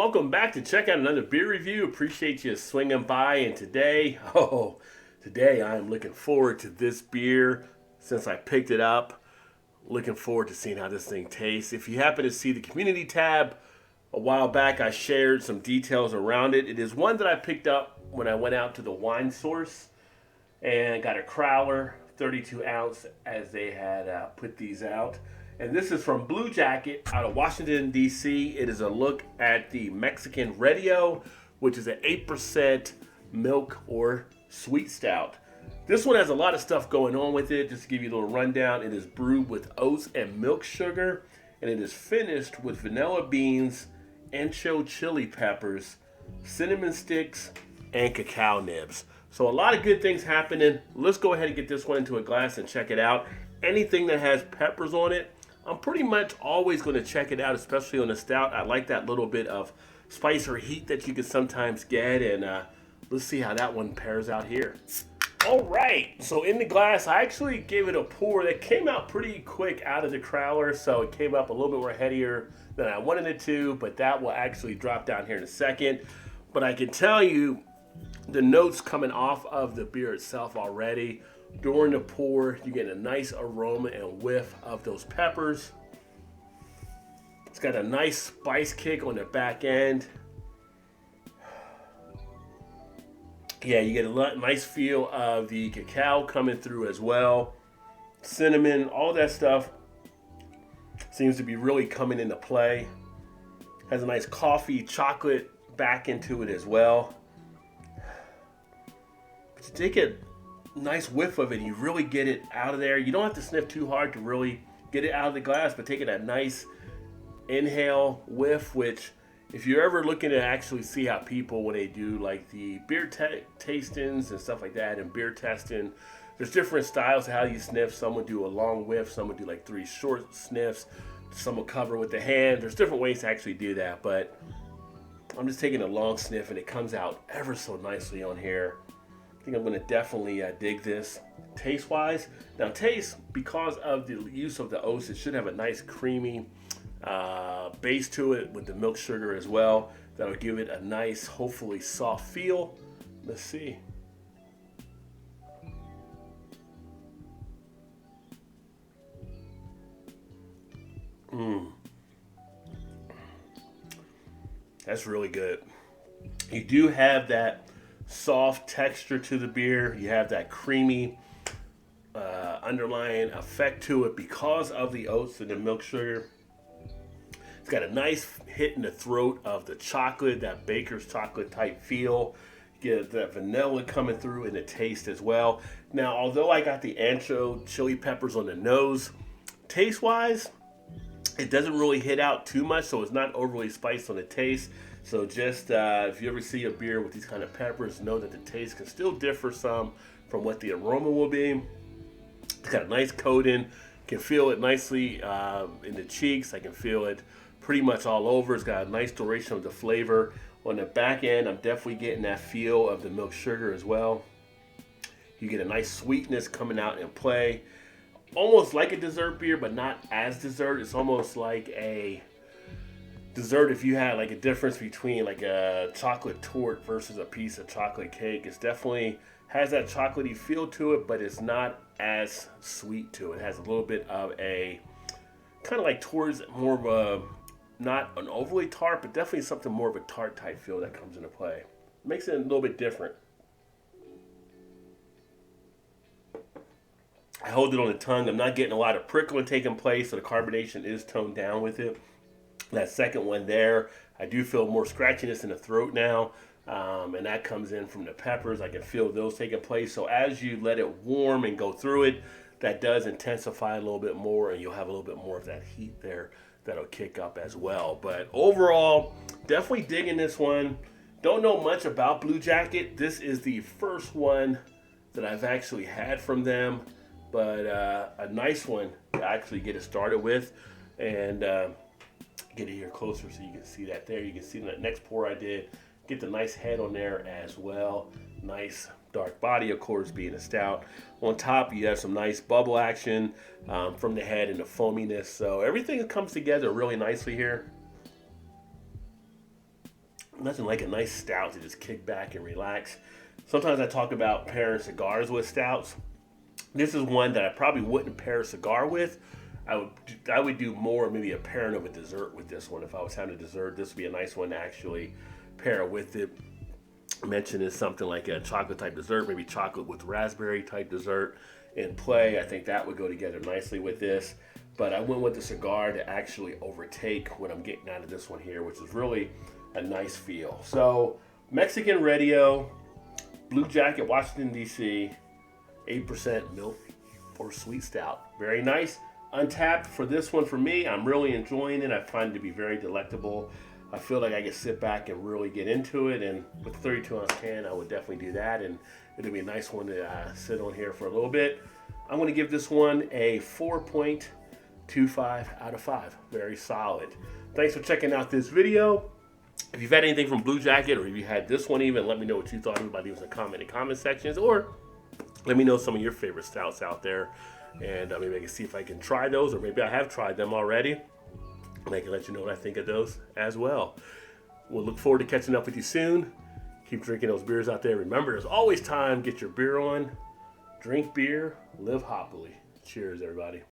welcome back to check out another beer review. Appreciate you swinging by. And today I am looking forward to this beer since I picked it up. Looking forward to seeing how this thing tastes. If you happen to see the community tab a while back, I shared some details around it. It is one that I picked up when I went out to the wine source and got a crowler, 32 ounce, as they had put these out. And this is from Bluejacket out of Washington, D.C. It is a look at the Mexican Radio, which is an 8% milk or sweet stout. This one has a lot of stuff going on with it. Just to give you a little rundown, it is brewed with oats and milk sugar, and it is finished with vanilla beans, ancho chili peppers, cinnamon sticks, and cacao nibs. So a lot of good things happening. Let's go ahead and get this one into a glass and check it out. Anything that has peppers on it, I'm pretty much always going to check it out, especially on a stout. I like that little bit of spice or heat that you can sometimes get, and let's see how that one pairs out here. All right, so in the glass, I actually gave it a pour that came out pretty quick out of the crowler, so it came up a little bit more headier than I wanted it to, but that will actually drop down here in a second. But I can tell you the notes coming off of the beer itself already. During the pour, you get a nice aroma and whiff of those peppers. It's got a nice spice kick on the back end. Yeah, you get a nice feel of the cacao coming through as well. Cinnamon, all that stuff seems to be really coming into play. Has a nice coffee, chocolate back into it as well. But you take a nice whiff of it, you really get it out of there. You don't have to sniff too hard to really get it out of the glass, but taking that nice inhale whiff, which if you're ever looking to actually see how people, when they do like the beer tastings and stuff like that and beer testing, there's different styles of how you sniff. Some would do a long whiff, some would do like 3 short sniffs, some will cover with the hand. There's different ways to actually do that, but I'm just taking a long sniff and it comes out ever so nicely on here. I think I'm going to definitely dig this taste-wise. Now, taste, because of the use of the oats, it should have a nice creamy base to it with the milk sugar as well. That'll give it a nice, hopefully soft feel. Let's see. That's really good. You do have that soft texture to the beer. You have that creamy underlying effect to it because of the oats and the milk sugar. It's got a nice hit in the throat of the chocolate, that baker's chocolate type feel. You get that vanilla coming through in the taste as well. Now, although I got the ancho chili peppers on the nose, taste-wise, it doesn't really hit out too much, so it's not overly spiced on the taste. So just if you ever see a beer with these kind of peppers, know that the taste can still differ some from what the aroma will be. It's got a nice coating. Can feel it nicely in the cheeks. I can feel it pretty much all over. It's got a nice duration of the flavor. On the back end, I'm definitely getting that feel of the milk sugar as well. You get a nice sweetness coming out in play. Almost like a dessert beer, but not as dessert. It's almost like a dessert if you had like a difference between like a chocolate torte versus a piece of chocolate cake. It's definitely has that chocolatey feel to it, but it's not as sweet to it. It has a little bit of a kind of like towards more of a, not an overly tart, but definitely something more of a tart type feel that comes into play. Makes it a little bit different. I hold it on the tongue. I'm not getting a lot of prickling taking place, so the carbonation is toned down with it. That second one there, I do feel more scratchiness in the throat now, and that comes in from the peppers. I can feel those taking place. So as you let it warm and go through it, that does intensify a little bit more, and you'll have a little bit more of that heat there that'll kick up as well. But overall, definitely digging this one. Don't know much about Bluejacket. This is the first one that I've actually had from them, but a nice one to actually get it started with. And get it here closer so you can see that there. You can see that next pour I did. Get the nice head on there as well. Nice dark body, of course, being a stout. On top, you have some nice bubble action from the head and the foaminess. So everything comes together really nicely here. Nothing like a nice stout to just kick back and relax. Sometimes I talk about pairing cigars with stouts. This is one that I probably wouldn't pair a cigar with. I would do more maybe a pairing of a dessert with this one. If I was having a dessert, this would be a nice one to actually pair with it. Mention is something like a chocolate type dessert, maybe chocolate with raspberry type dessert in play. I think that would go together nicely with this. But I went with the cigar to actually overtake what I'm getting out of this one here, which is really a nice feel. So Mexican Radio, Bluejacket, Washington, D.C., 8% milk or sweet stout. Very nice. Untapped for this one for me. I'm really enjoying it. I find it to be very delectable. I feel like I can sit back and really get into it. And with 32 ounce can, I would definitely do that. And it'll be a nice one to sit on here for a little bit. I'm going to give this one a 4.25 out of 5. Very solid. Thanks for checking out this video. If you've had anything from Bluejacket, or if you had this one even, let me know what you thought about it. Leave us a comment in the comment sections, or let me know some of your favorite stouts out there. And maybe I can see if I can try those, or maybe I have tried them already. And I can let you know what I think of those as well. We'll look forward to catching up with you soon. Keep drinking those beers out there. Remember, there's always time. Get your beer on. Drink beer. Live hoppily. Cheers, everybody.